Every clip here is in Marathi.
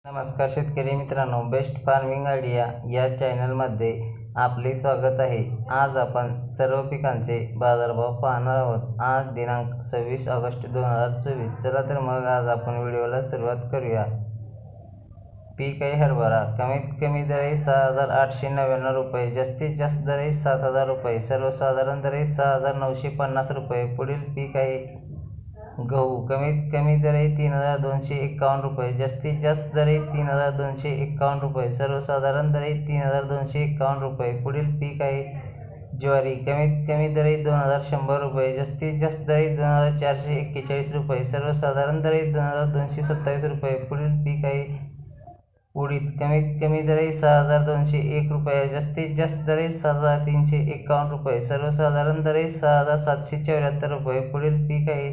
नमस्कार शेतकरी मित्रांनो, बेस्ट फार्मिंग आयडिया या चॅनलमध्ये आपले स्वागत आहे। आज आपण सर्व पिकांचे बाजारभाव पाहणार आहोत। आज दिनांक 26 ऑगस्ट 2024। चला तर मग आज आपण व्हिडिओला सुरुवात करूया। पीक आहे हरभरा। कमीत कमी दर आहे 6,899 रुपये, जास्तीत जास्त दर आहे 7,000 रुपये, सर्वसाधारण दर आहे 6,950 रुपये। पुढील पीक आहे गहू। कमीत कमी दर आहे 3,251 रुपये, जास्तीत जास्त दर आहे 3,251 रुपये, सर्वसाधारण दर आहे 3,251 रुपये। पुढील पीक आहे ज्वारी। कमीत कमी दर आहे 2,100 रुपये, जास्तीत जास्त दर आहे 2,441 रुपये, सर्वसाधारण दर आहे 2,227 रुपये। पुढील पीक आहे उडीद। कमीत कमी दर आहे 6,201 रुपये, जास्तीत जास्त दर आहे 7,351 रुपये, सर्वसाधारण दर आहे 6,774 रुपये। पुढील पीक आहे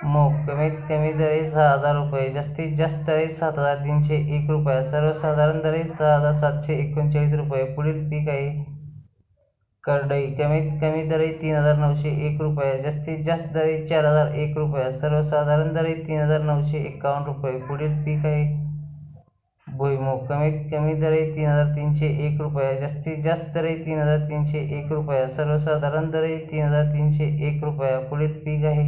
मूग। कमीत कमी दर आहे 6,000 रुपये, जास्तीत जास्त दर आहे 7,301 रुपये, सर्वसाधारण दर आहे 6,739 रुपये। पुढील पीक आहे करडई। कमीत कमी दर आहे 3,901 रुपये, जास्तीत जास्त दर आहे 4,001 रुपये, सर्वसाधारण दर आहे 3,951 रुपये। पुढील पीक आहे भुईमूग। कमीत कमी दर आहे 3,301 रुपये, जास्तीत जास्त दर आहे 3,301 रुपये, सर्वसाधारण दर आहे 3,301 रुपये। पुढील पीक आहे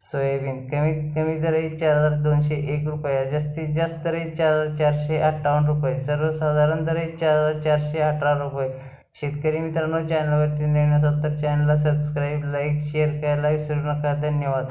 सोयाबीन। कमीत कमी दर आहे 4,201 रुपये, जास्तीत जास्त दर आहे 4,458 रुपये, सर्वसाधारण दर आहे 4,418 रुपये। शेतकरी मित्रांनो, चॅनलवरती नवीन असाल तर चॅनलला सबस्क्राईब, लाईक, शेअर करायला विसरू नका। धन्यवाद।